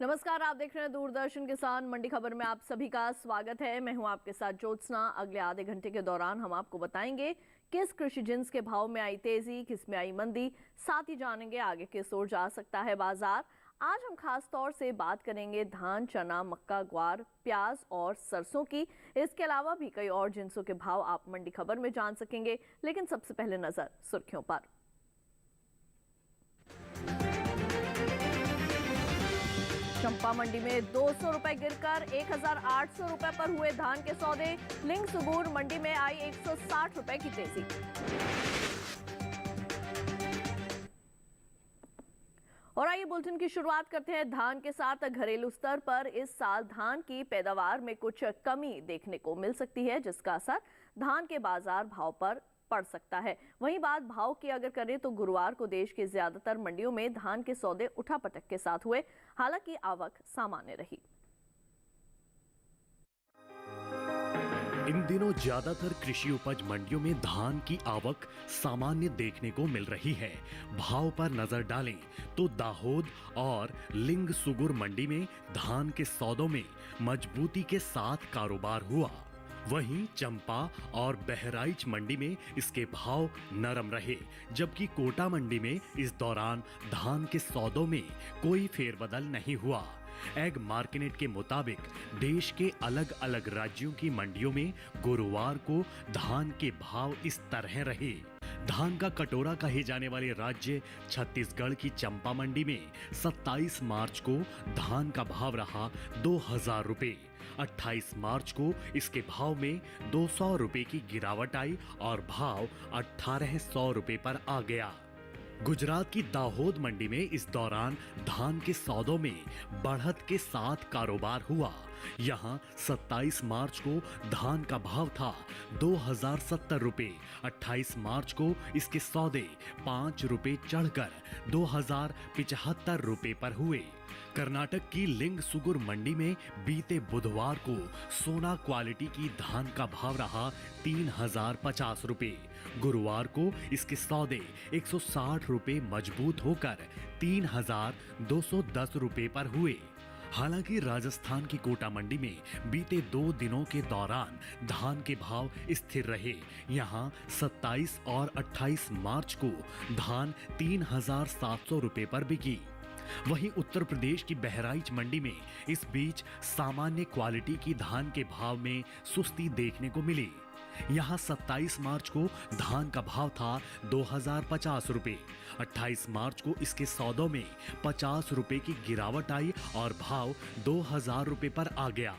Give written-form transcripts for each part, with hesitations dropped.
नमस्कार, आप देख रहे हैं दूरदर्शन किसान मंडी खबर में आप सभी का स्वागत है। मैं हूं आपके साथ ज्योत्सना। अगले आधे घंटे के दौरान हम आपको बताएंगे किस कृषि जिन्स के भाव में आई तेजी, किस में आई मंदी, साथ ही जानेंगे आगे किस ओर जा सकता है बाजार। आज हम खास तौर से बात करेंगे धान, चना, मक्का, ग्वार, प्याज और सरसों की। इसके अलावा भी कई और जिन्सों के भाव आप मंडी खबर में जान सकेंगे, लेकिन सबसे पहले नजर सुर्खियों पर। चंपा मंडी में 200 रुपए गिरकर 1800 रुपए पर हुए धान के सौदे। लिंग सुगूर मंडी में आई 160 रुपए की तेजी। और आइए बुलेटिन की शुरुआत करते हैं धान के साथ। घरेलू स्तर पर इस साल धान की पैदावार में कुछ कमी देखने को मिल सकती है, जिसका असर धान के बाजार भाव पर पड़ सकता है। वहीं बात भाव की अगर करें तो गुरुवार को देश की ज्यादातर मंडियों में धान के सौदे उठापटक के साथ हुए, हालांकि आवक सामान्य रही। इन दिनों ज्यादातर कृषि उपज मंडियों में धान की आवक सामान्य देखने को मिल रही है। भाव पर नजर डालें तो दाहोद और लिंग सुगुर मंडी में धान के सौदों में मजबूती के साथ कारोबार हुआ। वहीं चंपा और बहराइच मंडी में इसके भाव नरम रहे, जबकि कोटा मंडी में इस दौरान धान के सौदों में कोई फेरबदल नहीं हुआ। एग मार्केट के मुताबिक देश के अलग अलग राज्यों की मंडियों में गुरुवार को धान के भाव इस तरह रहे। धान का कटोरा कहे जाने वाले राज्य छत्तीसगढ़ की चंपा मंडी में 27 मार्च को धान का भाव रहा 2000 रुपए। 28 मार्च को इसके भाव में 200 रुपए की गिरावट आई और भाव 1800 रुपए पर आ गया। गुजरात की दाहोद मंडी में इस दौरान धान के सौदों में बढ़त के साथ कारोबार हुआ। यहाँ 27 मार्च को धान का भाव था 2070 रुपए। 28 मार्च को इसके सौदे 5 रुपए चढ़कर 2075 रुपए पर हुए। कर्नाटक की लिंग सुगुर मंडी में बीते बुधवार को सोना क्वालिटी की धान का भाव रहा 3050 रुपए। गुरुवार को इसके सौदे 160 रुपए मजबूत होकर 3210 रुपए पर हुए। हालांकि राजस्थान की कोटा मंडी में बीते 2 दिनों के दौरान धान के भाव स्थिर रहे। यहां 27 और 28 मार्च को धान 3700 रुपए पर बिकी। वहीं उत्तर प्रदेश की बहराइच मंडी में इस बीच सामान्य क्वालिटी की धान के भाव में सुस्ती देखने को मिली। यहाँ 27 मार्च को धान का भाव था 2050 रुपए। 28 मार्च को इसके सौदों में 50 रुपए की गिरावट आई और भाव 2000 रुपए पर आ गया।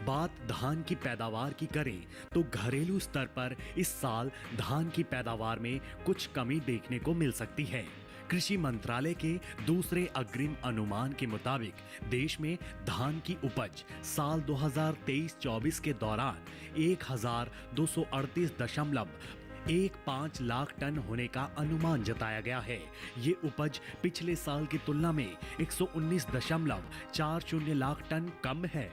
बात धान की पैदावार की करें तो घरेलू स्तर पर इस साल धान की पैदावार में कुछ कमी देखने को मिल सकती है। कृषि मंत्रालय के दूसरे अग्रिम अनुमान के मुताबिक देश में धान की उपज साल 2023-24 के दौरान 1238.15 लाख टन होने का अनुमान जताया गया है। ये उपज पिछले साल की तुलना में 119.40 लाख टन कम है,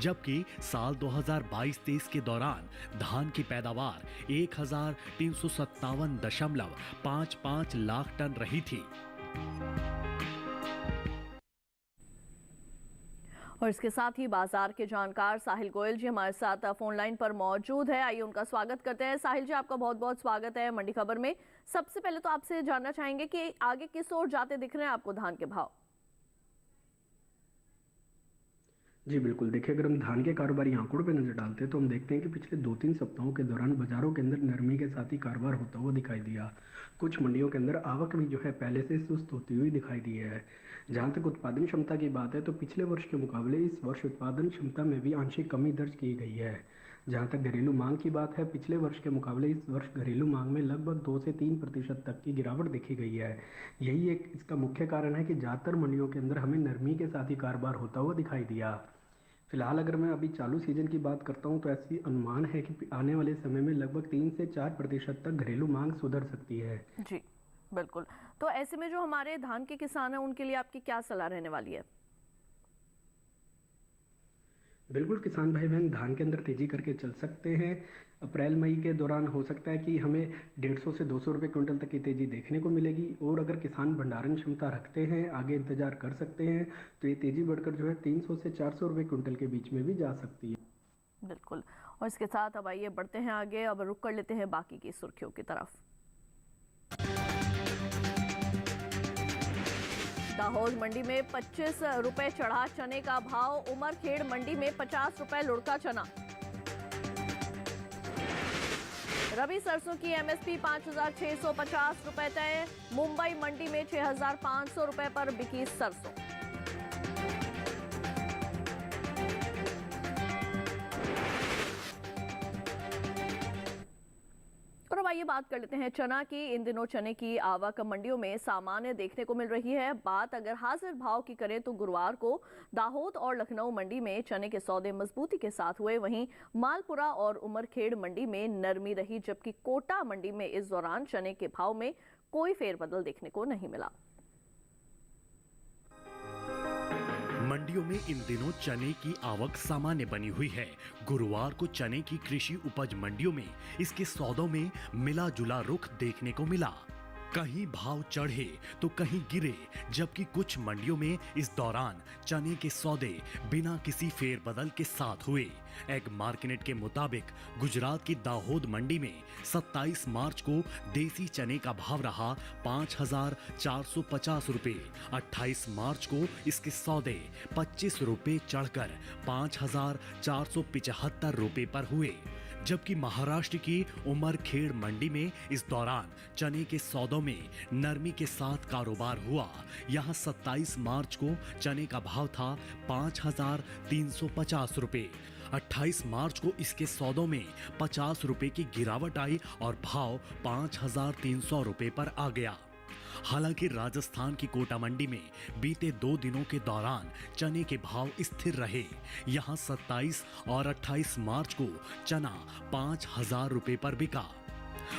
जबकि साल 2022-23 के दौरान धान की पैदावार 1357.55 लाख टन रही थी। और इसके साथ ही बाजार के जानकार साहिल गोयल जी हमारे साथ फोन लाइन पर मौजूद है। आइए उनका स्वागत करते हैं। साहिल जी, आपका बहुत बहुत स्वागत है मंडी खबर में। सबसे पहले तो आपसे जानना चाहेंगे कि आगे किस ओर जाते दिख रहे हैं आपको धान के भाव? जी बिल्कुल, देखिए अगर हम धान के कारोबारी आंकड़ों पे नजर डालते हैं तो हम देखते हैं कि पिछले 2-3 सप्ताहों के दौरान बाजारों के अंदर नरमी के साथ ही कारोबार होता हुआ दिखाई दिया। कुछ मंडियों के अंदर आवक भी जो है पहले से सुस्त होती हुई दिखाई दी है। जहां तक उत्पादन क्षमता की बात है तो पिछले वर्ष के मुकाबले इस वर्ष उत्पादन क्षमता में भी आंशिक कमी दर्ज की गई है। जहां तक घरेलू मांग की बात है, पिछले वर्ष के मुकाबले इस वर्ष घरेलू मांग में लगभग 2 से 3% तक की गिरावट देखी गई है। यही एक इसका मुख्य कारण है कि ज्यादातर मंडियों के अंदर हमें नरमी के साथ ही कारोबार होता हुआ दिखाई दिया। फिलहाल अगर मैं अभी चालू सीजन की बात करता हूं तो ऐसी अनुमान है कि आने वाले समय में लगभग 3 से 4% तक घरेलू मांग सुधर सकती है। जी बिल्कुल। तो ऐसे में जो हमारे धान के किसान हैं उनके लिए आपकी क्या सलाह रहने वाली है? बिल्कुल किसान भाई बहन धान के अंदर तेजी करके चल सकते हैं। अप्रैल मई के दौरान हो सकता है कि हमें 150 से 200 रुपये क्विंटल तक की तेजी देखने को मिलेगी, और अगर किसान भंडारण क्षमता रखते हैं, आगे इंतजार कर सकते हैं, तो ये तेजी बढ़कर जो है 300 से 400 रुपये क्विंटल के बीच में भी जा सकती है। बिल्कुल। और इसके साथ अब आइए बढ़ते हैं आगे, अब रुक कर लेते हैं बाकी की सुर्खियों की तरफ। दाहोद मंडी में 25 रुपए चढ़ा चने का भाव, उमरखेड़ मंडी में 50 रुपए लुढ़का चना। रबी सरसों की एमएसपी 5,650 रुपए तय, मुंबई मंडी में 6,500 रुपए पर बिकी सरसों। और अब आइए बात कर लेते हैं चना की। इन दिनों चने की आवक मंडियों में सामान्य देखने को मिल रही है। बात अगर हाजिर भाव की करें तो गुरुवार को दाहोद और लखनऊ मंडी में चने के सौदे मजबूती के साथ हुए, वहीं मालपुरा और उमरखेड़ मंडी में नरमी रही, जबकि कोटा मंडी में इस दौरान चने के भाव में कोई फेरबदल देखने को नहीं मिला। मंडियों में इन दिनों चने की आवक सामान्य बनी हुई है। गुरुवार को चने की कृषि उपज मंडियों में इसके सौदों में मिला जुला रुख देखने को मिला। कहीं भाव चढ़े तो कहीं गिरे, जबकि कुछ मंडियों में इस दौरान चने के सौदे बिना किसी फेरबदल के साथ हुए। एग मार्केट के मुताबिक गुजरात की दाहोद मंडी में 27 मार्च को देसी चने का भाव रहा 5,450 रुपए। 28 मार्च को इसके सौदे 25 रुपए चढ़कर 5,475 रुपए पर हुए, जबकि महाराष्ट्र की उमरखेड़ मंडी में इस दौरान चने के सौदों में नरमी के साथ कारोबार हुआ। यहां 27 मार्च को चने का भाव था 5,350 रुपए। 28 मार्च को इसके सौदों में 50 रुपए की गिरावट आई और भाव 5,300 रुपए पर आ गया। हालांकि राजस्थान की कोटा मंडी में बीते 2 दिनों के दौरान चने के भाव स्थिर रहे। यहां 27 और 28 मार्च को चना 5,000 रुपए पर बिका।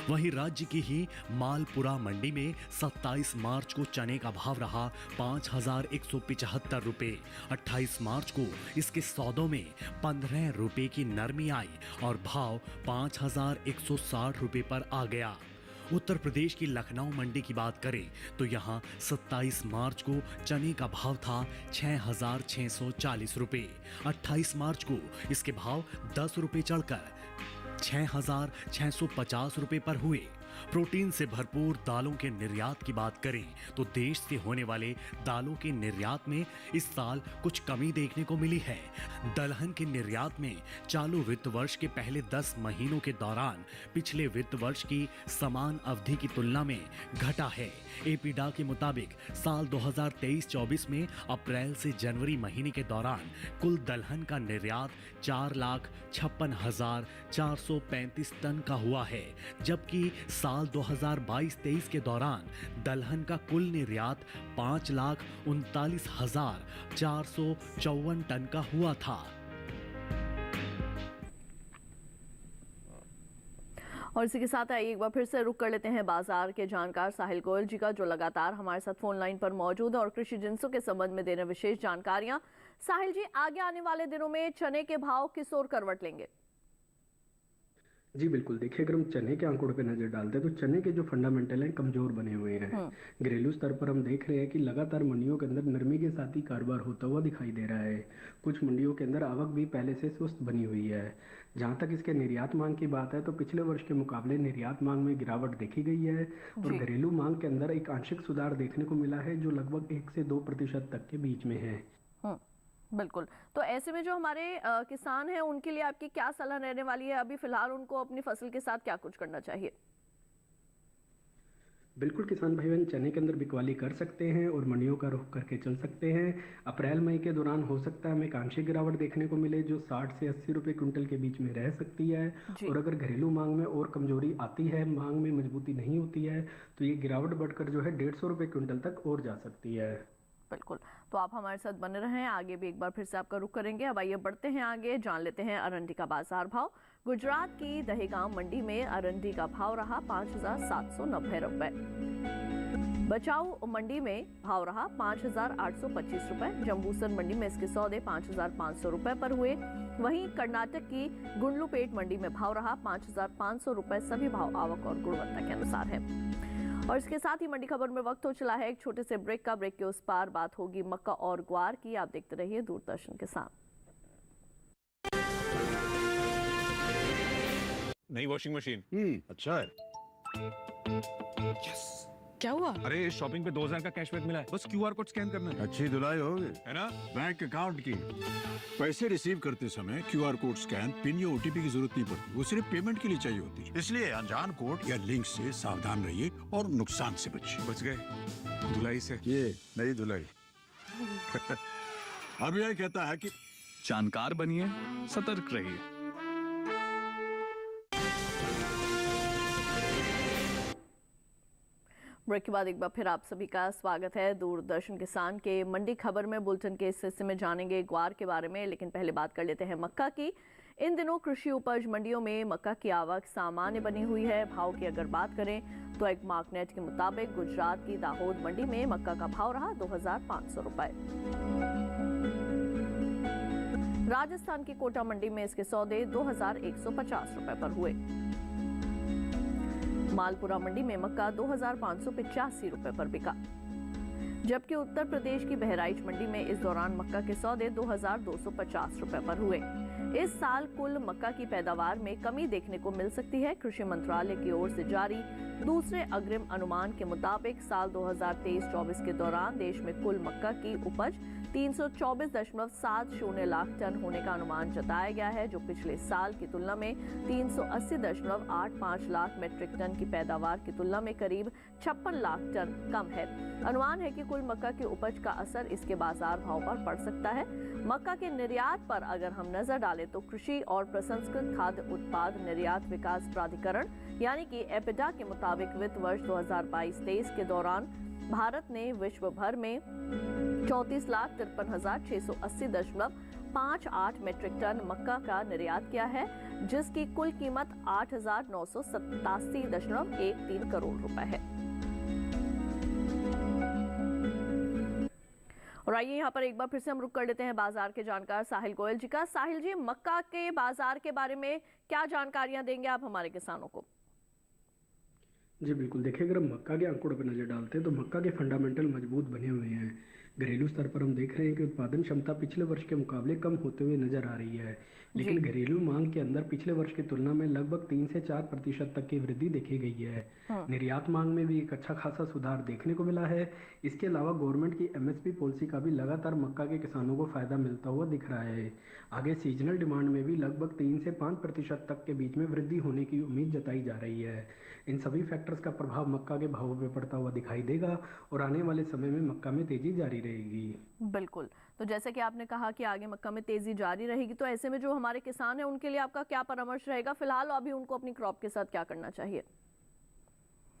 वहीं राज्य की ही मालपुरा मंडी में 27 मार्च को चने का भाव रहा 5,175 रुपए। 28 मार्च को इसके सौदों में 15 रुपए की नरमी आई और भाव 5,160 रुपए पर आ गया। उत्तर प्रदेश की लखनऊ मंडी की बात करें तो यहां 27 मार्च को चने का भाव था 6,640 रुपए। 28 मार्च को इसके भाव 10 रुपए चढ़कर 6,650 रुपए पर हुए। प्रोटीन से भरपूर दालों के निर्यात की बात करें तो देश से होने वाले दालों के निर्यात में इस साल कुछ कमी देखने को मिली है। दलहन के निर्यात में चालू वित्त वर्ष के पहले 10 महीनों के दौरान पिछले वित्त वर्ष की समान अवधि की तुलना में घटा है। एपीडा के मुताबिक साल 2023-24 में अप्रैल से जनवरी महीने के दौरान कुल दलहन का निर्यात 4,56,435 टन का हुआ है, जबकि साल 2022-23 के दौरान दलहन का कुल निर्यात 5,39,454 टन का हुआ था। और इसी के साथ आइए एक बार फिर से रुक कर लेते हैं बाजार के जानकार साहिल गोयल जी का, जो लगातार हमारे साथ फोन लाइन पर मौजूद है और कृषि जिंसों के संबंध में दे रहे विशेष जानकारियां। साहिल जी, आगे आने वाले दिनों में चने के भाव किस ओर करवट लेंगे? जी बिल्कुल, देखिए अगर हम चने के आंकड़ों पे नजर डालते हैं तो चने के जो फंडामेंटल हैं कमजोर बने हुए हैं। घरेलू स्तर पर हम देख रहे हैं कि लगातार मंडियों के अंदर नरमी के साथ ही कारोबार होता हुआ दिखाई दे रहा है। कुछ मंडियों के अंदर आवक भी पहले से सुस्त बनी हुई है। जहां तक इसके निर्यात मांग की बात है तो पिछले वर्ष के मुकाबले निर्यात मांग में गिरावट देखी गई है और घरेलू मांग के अंदर एक आंशिक सुधार देखने को मिला है, जो लगभग 1 से 2% तक के बीच में है। बिल्कुल। तो ऐसे में जो हमारे किसान हैं उनके लिए आपकी क्या सलाह रहने वाली है? अभी फिलहाल उनको अपनी फसल के साथ क्या कुछ करना चाहिए? बिल्कुल, किसान भाई बहन चने के अंदर बिकवाली कर सकते हैं और मंडियों का रुख करके चल सकते हैं। अप्रैल मई के दौरान हो सकता है हमें एक आंशिक गिरावट देखने को मिले, जो 60 से 80 रुपए क्विंटल के बीच में रह सकती है। और अगर घरेलू मांग में और कमजोरी आती है, मांग में मजबूती नहीं होती है, तो ये गिरावट बढ़कर जो है 150 रुपए क्विंटल तक और जा सकती है। बिल्कुल, तो आप हमारे साथ बने रहें, आगे भी एक बार फिर से आपका रुख करेंगे। अब आइए बढ़ते हैं आगे, जान लेते हैं अरंडी का बाजार भाव। गुजरात की दहेगांव मंडी में अरंडी का भाव रहा 5,790 रुपए। बचाऊ मंडी में भाव रहा 5,825 रुपए। जम्बूसर मंडी में इसके सौदे 5,500 रुपए पर हुए। वहीं कर्नाटक की गुंडलुपेट मंडी में भाव रहा 5,500 रुपए। सभी भाव आवक और गुणवत्ता के अनुसार है। और इसके साथ ही मंडी खबर में वक्त हो चला है एक छोटे से ब्रेक का। ब्रेक के उस पार बात होगी मक्का और ग्वार की। आप देखते रहिए दूरदर्शन के साथ। नई वॉशिंग मशीन अच्छा है। यस। क्या हुआ? अरे शॉपिंग पे 2,000 का कैशबैक मिला है। बस क्यूआर कोड स्कैन करना है। अच्छी धुलाई होगी है ना? बैंक अकाउंट की। पैसे रिसीव करते समय क्यूआर कोड स्कैन, पिन या ओटीपी की जरूरत नहीं पड़ती। वो सिर्फ पेमेंट के लिए चाहिए होती है। इसलिए अनजान कोड या लिंक से सावधान रहिए और नुकसान से बचिए। बच गए धुलाई से। ये नई धुलाई। अब यह कहता है कि जानकार बनिए, सतर्क रहिए। ब्रेक के बाद एक बार फिर आप सभी का स्वागत है दूरदर्शन किसान के मंडी खबर में। बुलेटिन के इस हिस्से में जानेंगे ग्वार के बारे में, लेकिन पहले बात कर लेते हैं मक्का की। इन दिनों कृषि उपज मंडियों में मक्का की आवक सामान्य बनी हुई है। भाव की अगर बात करें तो एक मार्कनेट के मुताबिक गुजरात की दाहोद मंडी में मक्का का भाव रहा 2,500 रुपए। राजस्थान की कोटा मंडी में इसके सौदे 2,150 रुपए पर हुए। मालपुरा मंडी में मक्का 2,585 रुपए पर बिका। जबकि उत्तर प्रदेश की बहराइच मंडी में इस दौरान मक्का के सौदे 2,250 रुपए पर हुए। इस साल कुल मक्का की पैदावार में कमी देखने को मिल सकती है। कृषि मंत्रालय की ओर से जारी दूसरे अग्रिम अनुमान के मुताबिक साल 2023-24 के दौरान देश में कुल मक्का की उपज 324.70 लाख टन होने का अनुमान जताया गया है, जो पिछले साल की तुलना में 380.85 लाख मीट्रिक टन की पैदावार की तुलना में करीब 56 लाख टन कम है। अनुमान है कि कुल मक्का की उपज का असर इसके बाजार भाव पर पड़ सकता है। मक्का के निर्यात पर अगर हम नजर डालें तो कृषि और प्रसंस्कृत खाद्य उत्पाद निर्यात विकास प्राधिकरण यानी कि एपिडा के मुताबिक वित्त वर्ष 2022-23 के दौरान भारत ने विश्व भर में 34,53,680.58 मीट्रिक टन मक्का का निर्यात किया है, जिसकी कुल कीमत 8,987.13 करोड़ रुपए है। और आइए यहाँ पर एक बार फिर से हम रुक कर लेते हैं बाजार के जानकार साहिल गोयल जी का। साहिल जी, मक्का के बाजार के बारे में क्या जानकारियां देंगे आप हमारे किसानों को? जी बिल्कुल, देखिए अगर हम मक्का के आंकड़ों पर नज़र डालते हैं तो मक्का के फंडामेंटल मजबूत बने हुए हैं। घरेलू स्तर पर हम देख रहे हैं कि उत्पादन क्षमता पिछले वर्ष के मुकाबले कम होते हुए नजर आ रही है, लेकिन घरेलू मांग के अंदर पिछले वर्ष की तुलना में लगभग 3 से 4% तक की वृद्धि देखी गई है। निर्यात मांग में भी एक अच्छा खासा सुधार देखने को मिला है। इसके अलावा गवर्नमेंट की एमएसपी पॉलिसी का भी लगातार मक्का के किसानों को फायदा मिलता हुआ दिख रहा है। आगे सीजनल डिमांड में भी लगभग 3 से 5% तक के बीच में वृद्धि होने की उम्मीद जताई जा रही है। इन सभी फैक्टर्स का प्रभाव मक्का के भावों पर पड़ता हुआ दिखाई देगा और आने वाले समय में मक्का में तेजी जारी रहेगी। बिल्कुल, तो जैसे कि आपने कहा कि आगे मक्का में तेजी जारी रहेगी, तो ऐसे में जो हमारे किसान हैं उनके लिए आपका क्या परामर्श रहेगा फिलहाल? अभी उनको अपनी क्रॉप के साथ क्या करना चाहिए?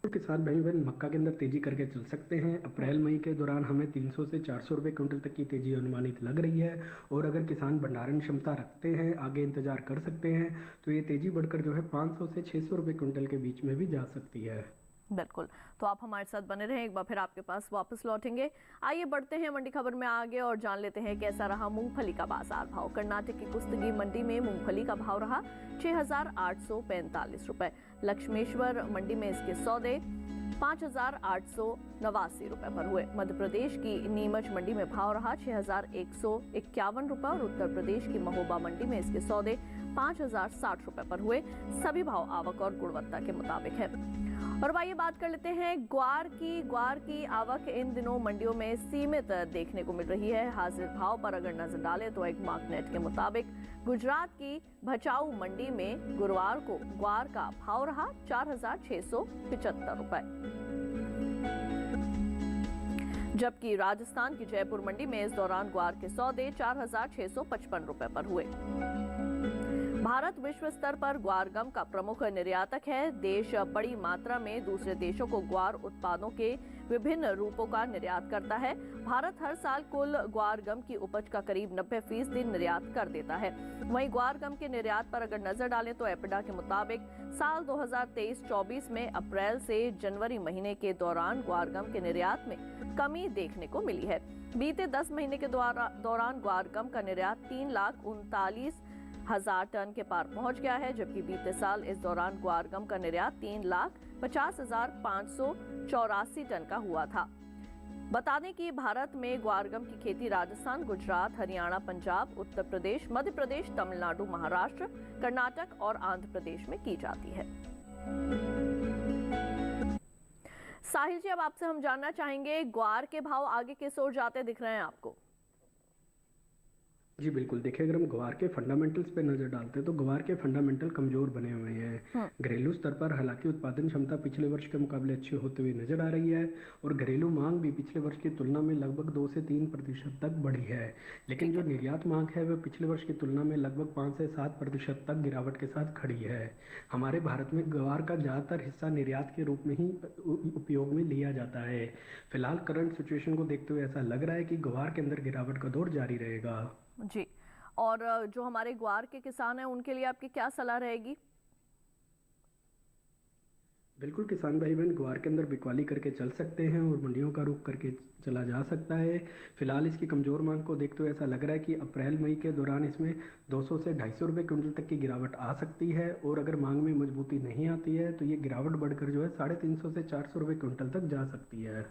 किसान भाई बहन मक्का के अंदर तेजी करके चल सकते हैं। अप्रैल मई के दौरान हमें 300 से 400 रुपए क्विंटल तक की तेजी अनुमानित लग रही है और अगर किसान भंडारण क्षमता रखते हैं, आगे इंतजार कर सकते हैं, तो ये तेजी बढ़कर जो है 500 से 600 रुपए क्विंटल के बीच में भी जा सकती है। बिल्कुल, तो आप हमारे साथ बने रहें, एक बार फिर आपके पास वापस लौटेंगे। आइए बढ़ते हैं मंडी खबर में आगे और जान लेते हैं कैसा रहा मूंगफली का बाजार भाव। कर्नाटक की कुस्तगी मंडी में मूंगफली का भाव रहा 6,845 रुपए। लक्ष्मेश्वर मंडी में इसके सौदे 5,889 रुपए पर हुए। मध्य प्रदेश की नीमच मंडी में भाव रहा 6,151 रुपए और उत्तर प्रदेश की महोबा मंडी में इसके सौदे 5,060 रुपए पर हुए। सभी भाव आवक और गुणवत्ता के मुताबिक है। और आइए बात कर लेते हैं ग्वार की आवक इन दिनों मंडियों में सीमित देखने को मिल रही है। हाजिर भाव पर अगर नजर डालें तो एक मार्कनेट के मुताबिक गुजरात की भचाऊ मंडी में गुरुवार को ग्वार का भाव रहा 4,675 रुपए, जबकि राजस्थान की जयपुर मंडी में इस दौरान ग्वार के सौदे 4,655 रुपए पर हुए। भारत विश्व स्तर पर ग्वार गम का प्रमुख निर्यातक है। देश बड़ी मात्रा में दूसरे देशों को ग्वार उत्पादों के विभिन्न रूपों का निर्यात करता है। भारत हर साल कुल ग्वार गम की उपज का करीब 90% निर्यात कर देता है। वहीं ग्वार गम के निर्यात पर अगर नजर डालें तो एपिडा के मुताबिक साल 2023-24 में अप्रैल से जनवरी महीने के दौरान ग्वार गम के निर्यात में कमी देखने को मिली है। बीते 10 महीने के दौरान ग्वार गम का निर्यात 3,39,000 टन के पार पहुंच गया है, जबकि बीते साल इस दौरान ग्वार गम का निर्यात 3,50,584 टन का हुआ था। बता दें कि भारत में ग्वार गम की खेती राजस्थान, गुजरात, हरियाणा, पंजाब, उत्तर प्रदेश, मध्य प्रदेश, तमिलनाडु, महाराष्ट्र, कर्नाटक और आंध्र प्रदेश में की जाती है। साहिल जी, अब आपसे हम जानना चाहेंगे ग्वार के भाव आगे किस ओर जाते दिख रहे हैं आपको? जी बिल्कुल, देखिए अगर हम ग्वार के फंडामेंटल्स पे नजर डालते हैं तो ग्वार के फंडामेंटल कमजोर बने हुए हैं। घरेलू स्तर पर हालांकि उत्पादन क्षमता पिछले वर्ष के मुकाबले अच्छी होते हुए नजर आ रही है और घरेलू मांग भी पिछले वर्ष की तुलना में लगभग 2 से 3% तक बढ़ी है, लेकिन जो निर्यात मांग है वह पिछले वर्ष की तुलना में लगभग 5 से 7% तक गिरावट के साथ खड़ी है। हमारे भारत में ग्वार का ज़्यादातर हिस्सा निर्यात के रूप में ही उपयोग में लिया जाता है। फिलहाल करंट सिचुएशन को देखते हुए ऐसा लग रहा है कि ग्वार के अंदर गिरावट का दौर जारी रहेगा। जी, और जो हमारे ग्वार के किसान हैं उनके लिए आपकी क्या सलाह रहेगी? बिल्कुल, किसान भाई बहन ग्वार के अंदर बिकवाली करके चल सकते हैं और मंडियों का रुख करके चला जा सकता है। फिलहाल इसकी कमजोर मांग को देखते हुए ऐसा लग रहा है कि अप्रैल मई के दौरान इसमें 200 से 250 रुपये क्विंटल तक की गिरावट आ सकती है और अगर मांग में मजबूती नहीं आती है तो ये गिरावट बढ़कर जो है 350 से 400 रुपये क्विंटल तक जा सकती है।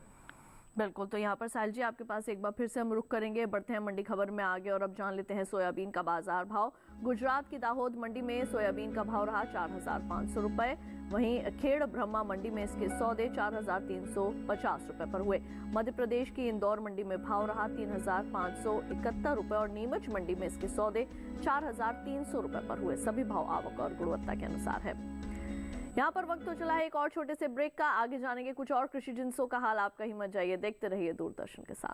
बिल्कुल, तो यहाँ पर साहिल जी आपके पास एक बार फिर से हम रुख करेंगे, बढ़ते हैं मंडी खबर में आगे और अब जान लेते हैं सोयाबीन का बाजार भाव। गुजरात की दाहोद मंडी में सोयाबीन का भाव रहा 4,500 रुपये। वहीं खेड़ ब्रह्मा मंडी में इसके सौदे 4,350 रुपये पर हुए। मध्य प्रदेश की इंदौर मंडी में भाव रहा 3,571 रुपये और नीमच मंडी में इसके सौदे 4,300 रुपये पर हुए। सभी भाव आवक और गुणवत्ता के अनुसार है। यहाँ पर वक्त तो चला है एक और छोटे से ब्रेक का। आगे जानेंगे कुछ और कृषि जिंसों का हाल, आप कहीं मत जाइए, देखते रहिए दूरदर्शन के साथ।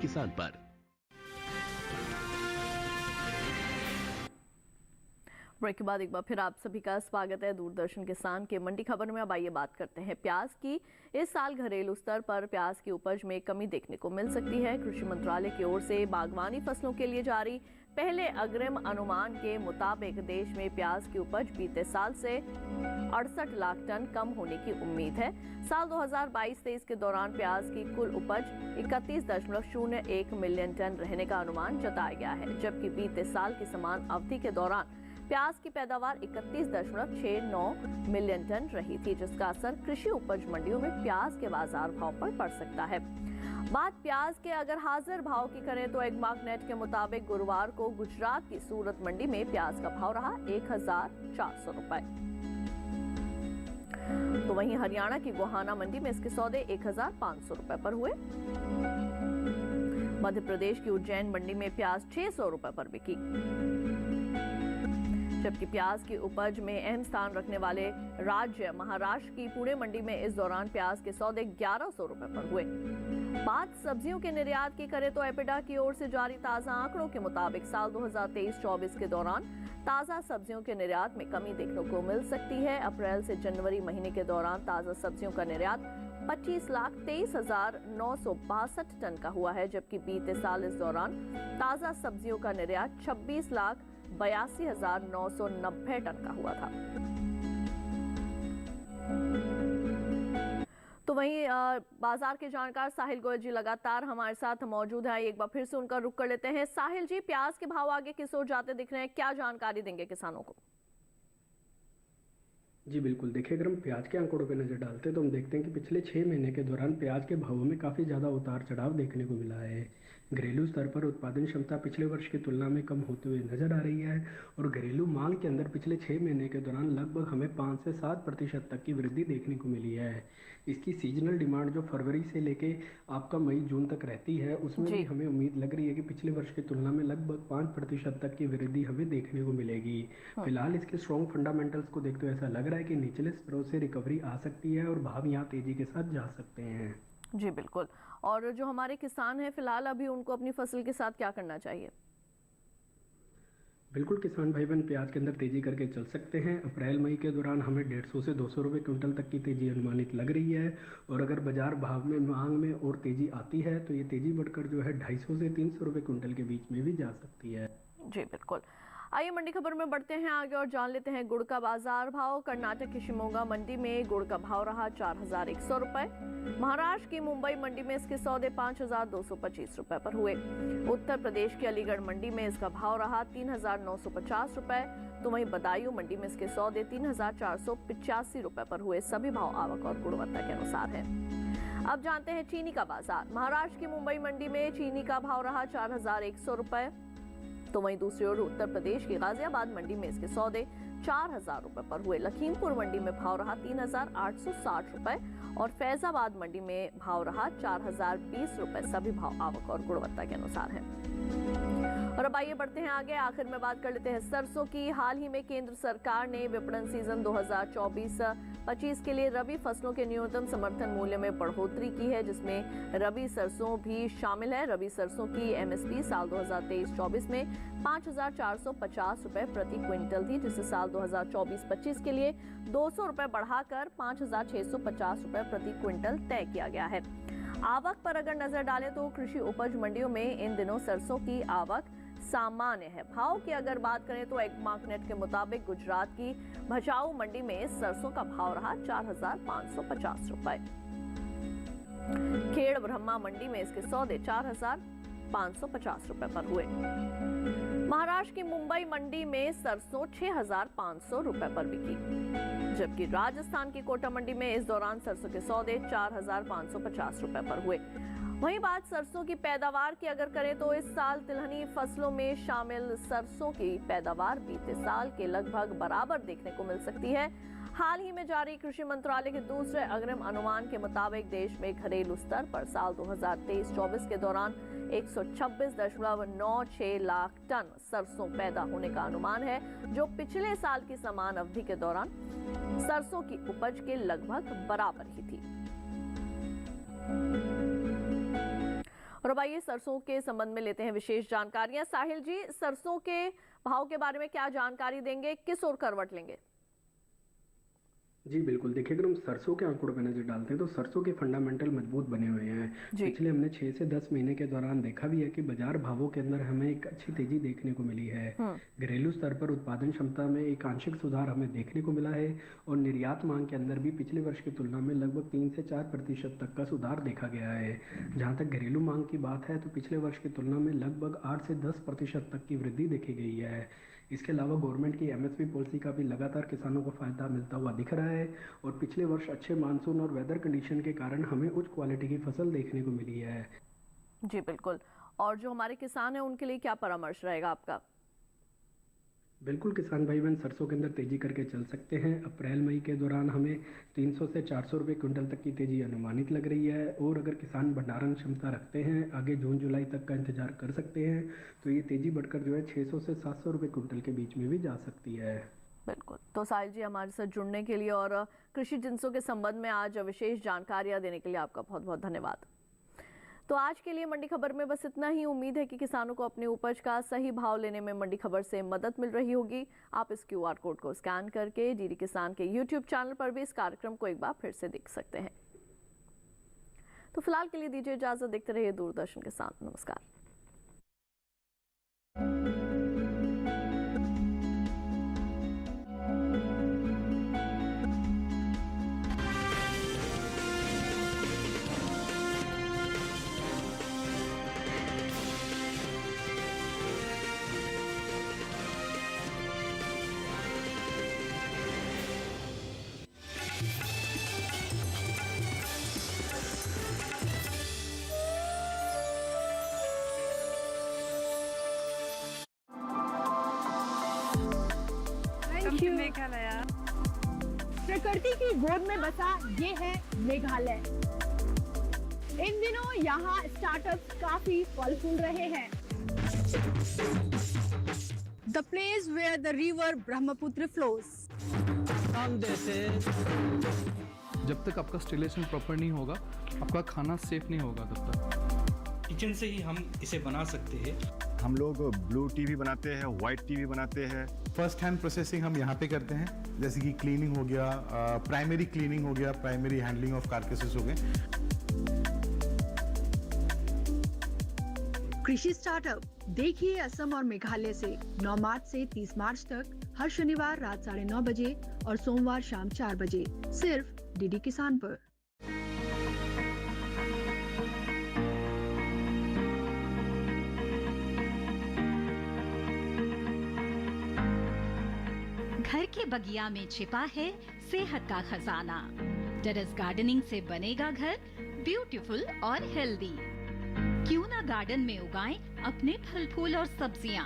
किसान पर ब्रेक के बाद एक बार फिर आप सभी का स्वागत है दूरदर्शन किसान के मंडी खबर में। अब आइए बात करते हैं प्याज की। इस साल घरेलू स्तर पर प्याज की उपज में कमी देखने को मिल सकती है। कृषि मंत्रालय की ओर से बागवानी फसलों के लिए जारी पहले अग्रिम अनुमान के मुताबिक देश में प्याज की उपज बीते साल से 68 लाख टन कम होने की उम्मीद है। साल 2022-23 के दौरान प्याज की कुल उपज 31.01 मिलियन टन रहने का अनुमान जताया गया है, जबकि बीते साल की समान अवधि के दौरान प्याज की पैदावार 31.69 मिलियन टन रही थी, जिसका असर कृषि उपज मंडियों में प्याज के बाजार भाव पर पड़ सकता है। बात प्याज के अगर हाजिर भाव की करें तो एग्मार्कनेट के मुताबिक गुरुवार को गुजरात की सूरत मंडी में प्याज का भाव रहा 1,400 रुपए। तो वहीं हरियाणा की गोहाना मंडी में इसके सौदे 1,500 रुपए पर हुए। मध्य प्रदेश की उज्जैन मंडी में प्याज 600 रुपए पर बिकी, जबकि प्याज की उपज में अहम स्थान रखने वाले राज्य महाराष्ट्र की पुणे मंडी में इस दौरान प्याज के सौदे 1,100 रुपए पर हुए। बात सब्जियों के निर्यात की करें तो एपिडा की ओर से जारी ताजा आंकड़ों के मुताबिक साल 2023-24 के दौरान ताजा सब्जियों के निर्यात में कमी देखने को मिल सकती है। अप्रैल से जनवरी महीने के दौरान ताजा सब्जियों का निर्यात 25,23,962 टन का हुआ है, जबकि बीते साल इस दौरान ताजा सब्जियों का निर्यात 26,82,990 टन का हुआ था। तो तो वहीं बाजार के जानकार साहिल गोयल जी लगातार हमारे साथ मौजूद हैं। एक बार फिर से उनका रुख कर लेते हैं। साहिल जी, प्याज के भाव आगे किस ओर जाते दिख रहे हैं, क्या जानकारी देंगे किसानों को? जी बिल्कुल, देखिए अगर हम प्याज के आंकड़ों पर नज़र डालते हैं तो हम देखते हैं कि पिछले 6 महीने के दौरान प्याज के भावों में काफ़ी ज़्यादा उतार चढ़ाव देखने को मिला है। घरेलू स्तर पर उत्पादन क्षमता पिछले वर्ष की तुलना में कम होते हुए नजर आ रही है और घरेलू मांग के अंदर पिछले 6 महीने के दौरान लगभग हमें 5 से 7% तक की वृद्धि देखने को मिली है। इसकी सीजनल डिमांड जो फरवरी से लेके आपका मई जून तक रहती है, उसमें भी हमें उम्मीद लग रही है कि पिछले वर्ष की तुलना में लगभग 5% तक की वृद्धि हमें देखने को मिलेगी। फिलहाल इसके स्ट्रॉन्ग फंडामेंटल्स को देखते हुए ऐसा लग रहा है कि निचले स्तरों से रिकवरी आ सकती है और भाव यहाँ तेजी के साथ जा सकते हैं। जी बिल्कुल। और जो हमारे किसान हैं फिलहाल अभी उनको अपनी फसल के साथ क्या करना चाहिए? बिल्कुल, किसान भाई बहन प्याज के अंदर तेजी करके चल सकते हैं। अप्रैल मई के दौरान हमें 150 से 200 रुपये क्विंटल तक की तेजी अनुमानित लग रही है और अगर बाजार भाव में मांग में और तेजी आती है तो ये तेजी बढ़कर जो है 250 से 300 रुपये क्विंटल के बीच में भी जा सकती है। जी बिल्कुल। आइए मंडी खबर में बढ़ते हैं आगे और जान लेते हैं गुड़ का बाजार भाव। कर्नाटक की शिमोगा मंडी में गुड़ का भाव रहा 4100 रुपए। महाराष्ट्र की मुंबई मंडी में इसके सौदे 5225 रुपए पर हुए। उत्तर प्रदेश की अलीगढ़ मंडी में इसका भाव रहा 3950 रुपए। तो वहीं बदायूं मंडी में इसके सौदे 3485 रुपए पर हुए। सभी भाव आवक और गुणवत्ता के अनुसार है। अब जानते हैं चीनी का बाजार। महाराष्ट्र की मुंबई मंडी में चीनी का भाव रहा 4100 रुपए। तो वहीं दूसरी ओर उत्तर प्रदेश की गाजियाबाद मंडी में इसके सौदे 4000 रुपए पर हुए। लखीमपुर मंडी में भाव रहा 3860 रुपए और फैजाबाद मंडी में भाव रहा 4020 रुपए। सभी भाव आवक और गुणवत्ता के अनुसार है। और अब आइए बढ़ते हैं आगे। आखिर में बात कर लेते हैं सरसों की। हाल ही में केंद्र सरकार ने विपणन सीजन 2024-25 के लिए रबी फसलों के न्यूनतम समर्थन मूल्य में बढ़ोतरी की है, जिसमें रबी सरसों भी शामिल है। रबी सरसों की एमएसपी साल 2023-24 में 5450 रुपए प्रति क्विंटल थी, जिसे साल 2024-25 के लिए 200 रुपए बढ़ाकर 5650 रुपए प्रति क्विंटल तय किया गया है। आवक पर अगर नजर डालें तो कृषि उपज मंडियों में इन दिनों सरसों की आवक सामान्य है। भाव की अगर बात करें तो एक मार्कनेट के मुताबिक गुजरात की भचाऊ मंडी में सरसों का भाव रहा 4550 रुपए। खेड़ ब्रह्मा मंडी में इसके सौदे 4550 रुपए पर हुए। महाराष्ट्र की मुंबई मंडी में सरसों 6500 रुपए पर बिकी, जबकि राजस्थान की कोटा मंडी में इस दौरान सरसों के सौदे 4550 रुपए पर हुए। वहीं बात सरसों की पैदावार की अगर करें तो इस साल तिलहनी फसलों में शामिल सरसों की पैदावार बीते साल के लगभग बराबर देखने को मिल सकती है। हाल ही में जारी कृषि मंत्रालय के दूसरे अग्रिम अनुमान के मुताबिक देश में घरेलू स्तर पर साल 2023-24 के दौरान 126.96 लाख टन सरसों पैदा होने का अनुमान है, जो पिछले साल की समान अवधि के दौरान सरसों की उपज के लगभग बराबर ही थी। और अब आइए सरसों के संबंध में लेते हैं विशेष जानकारियां। साहिल जी, सरसों के भाव के बारे में क्या जानकारी देंगे, किस ओर करवट लेंगे? जी बिल्कुल, देखिए अगर हम सरसों के आंकड़ों पर नजर डालते हैं तो सरसों के फंडामेंटल मजबूत बने हुए हैं। पिछले हमने 6 से 10 महीने के दौरान देखा भी है कि बाजार भावों के अंदर हमें एक अच्छी तेजी देखने को मिली है। घरेलू स्तर पर उत्पादन क्षमता में एक आंशिक सुधार हमें देखने को मिला है और निर्यात मांग के अंदर भी पिछले वर्ष की तुलना में लगभग 3 से 4% तक का सुधार देखा गया है। जहाँ तक घरेलू मांग की बात है तो पिछले वर्ष की तुलना में लगभग 8 से 10% तक की वृद्धि देखी गई है। इसके अलावा गवर्नमेंट की एमएसपी पॉलिसी का भी लगातार किसानों को फायदा मिलता हुआ दिख रहा है और पिछले वर्ष अच्छे मानसून और वेदर कंडीशन के कारण हमें उच्च क्वालिटी की फसल देखने को मिली है। जी बिल्कुल। और जो हमारे किसान हैं उनके लिए क्या परामर्श रहेगा आपका? बिल्कुल, किसान भाई बहन सरसों के अंदर तेजी करके चल सकते हैं। अप्रैल मई के दौरान हमें 300 से 400 रुपये क्विंटल तक की तेजी अनुमानित लग रही है और अगर किसान भंडारण क्षमता रखते हैं आगे जून जुलाई तक का इंतजार कर सकते हैं तो ये तेजी बढ़कर जो है 600 से 700 रुपये क्विंटल के बीच में भी जा सकती है। बिल्कुल। तो साहिल जी, हमारे साथ जुड़ने के लिए और कृषि जिंसों के संबंध में आज विशेष जानकारियां देने के लिए आपका बहुत बहुत धन्यवाद। तो आज के लिए मंडी खबर में बस इतना ही। उम्मीद है कि किसानों को अपनी उपज का सही भाव लेने में मंडी खबर से मदद मिल रही होगी। आप इस QR कोड को स्कैन करके डीडी किसान के YouTube चैनल पर भी इस कार्यक्रम को एक बार फिर से देख सकते हैं। तो फिलहाल के लिए दीजिए इजाजत। देखते रहिए दूरदर्शन के साथ। नमस्कार। Thank you. मेघालय। प्रकृति की गोद में बसा ये है मेघालय। इन दिनों यहाँ स्टार्टअप्स काफी फल फूल रहे हैं। The place where the river Brahmaputra flows. जब तक आपका स्टिलेशन प्रॉपर नहीं होगा, आपका खाना सेफ नहीं होगा तब तक। किचन से ही हम इसे बना सकते हैं। हम लोग ब्लू टी भी बनाते हैं, व्हाइट टी भी बनाते हैं। फर्स्ट हैंड प्रोसेसिंग हम यहाँ पे करते हैं, जैसे कि क्लीनिंग हो गया, प्राइमरी क्लीनिंग हो गया, प्राइमरी हैंडलिंग ऑफ कार्केसेस हो गए। कृषि स्टार्टअप देखिए असम और मेघालय से 9 मार्च से 30 मार्च तक हर शनिवार रात 9:30 बजे और सोमवार शाम 4 बजे सिर्फ डीडी किसान पर। घर के बगिया में छिपा है सेहत का खजाना। टेरेस गार्डनिंग से बनेगा घर ब्यूटीफुल और हेल्दी। क्यों ना गार्डन में उगाएं अपने फल फूल और सब्जियां,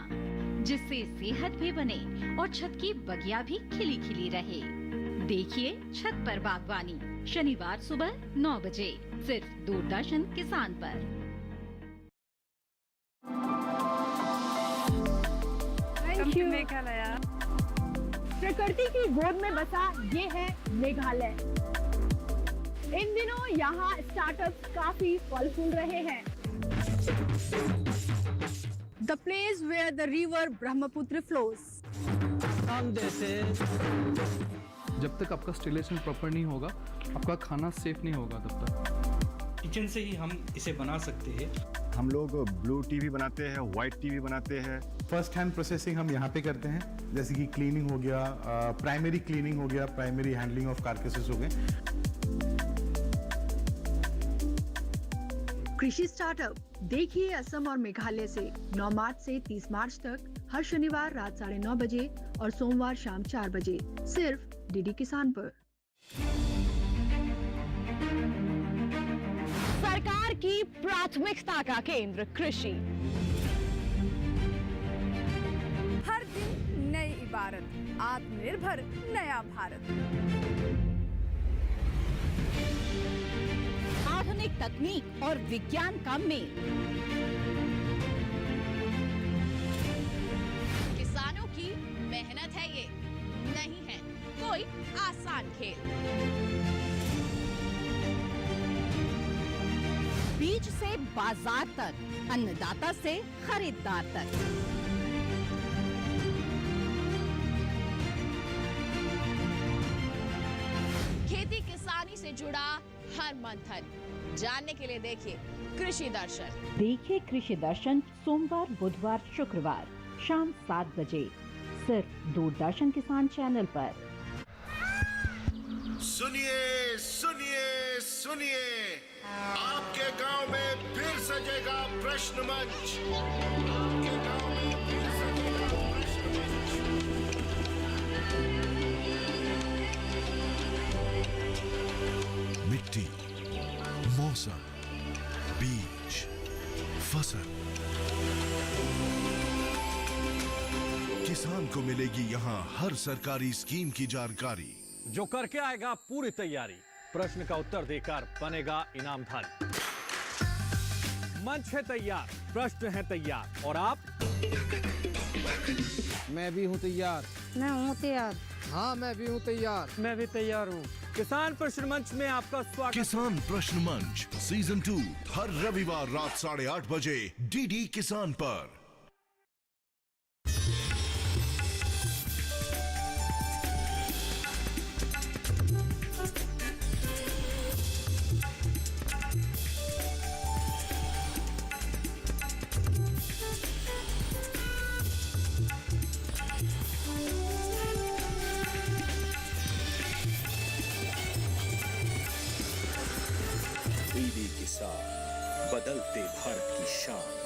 जिससे सेहत भी बने और छत की बगिया भी खिली खिली रहे। देखिए छत पर बागवानी शनिवार सुबह 9 बजे सिर्फ दूरदर्शन किसान पर। Thank you. मेघालय। प्रकृति की गोद में बसा ये है मेघालय। इन दिनों यहाँ स्टार्टअप्स काफी फल फूल रहे हैं। The place where the river Brahmaputra flows. जब तक आपका स्टिलेशन प्रॉपर नहीं होगा, आपका खाना सेफ नहीं होगा तब तक। किचन से ही हम इसे बना सकते हैं। हम लोग ब्लू टी भी बनाते हैं, व्हाइट टी भी बनाते हैं। फर्स्ट हैंड प्रोसेसिंग हम यहाँ पे करते हैं, जैसे कि क्लीनिंग हो गया, प्राइमरी क्लीनिंग हो गया, प्राइमरी हैंडलिंग ऑफ कार्केसेस हो गए। कृषि स्टार्टअप देखिए असम और मेघालय से 9 मार्च से 30 मार्च तक हर शनिवार रात 9:30 बजे और सोमवार शाम 4 बजे सिर्फ डीडी किसान पर। सरकार की प्राथमिकता का केंद्र कृषि। हर दिन नई इबारत, आत्मनिर्भर नया भारत। आधुनिक तकनीक और विज्ञान का मेल। किसानों की मेहनत है ये, नहीं है कोई आसान खेल। बीज से बाजार तक, अन्नदाता से खरीदार तक। खेती किसानी से जुड़ा हर मंथन जानने के लिए देखिए कृषि दर्शन। देखिए कृषि दर्शन सोमवार, बुधवार, शुक्रवार शाम 7 बजे सिर्फ दूरदर्शन किसान चैनल पर। सुनिए सुनिए सुनिए, आपके गांव में फिर सजेगा प्रश्न मंच। आपके गांव में फिर सजेगा प्रश्न मंच। मिट्टी, मौसम, बीज, फसल, किसान को मिलेगी यहाँ हर सरकारी स्कीम की जानकारी। जो करके आएगा पूरी तैयारी, प्रश्न का उत्तर देकर बनेगा इनामधारी। मंच है तैयार, प्रश्न है तैयार, और आप? मैं भी हूँ तैयार। मैं हूँ तैयार। हाँ, मैं भी हूँ तैयार। मैं भी तैयार हूँ। किसान प्रश्न मंच में आपका स्वागत। किसान प्रश्न मंच सीजन 2 हर रविवार रात 8:30 बजे डीडी किसान पर। डीडी किसान, बदलते भारत की शान।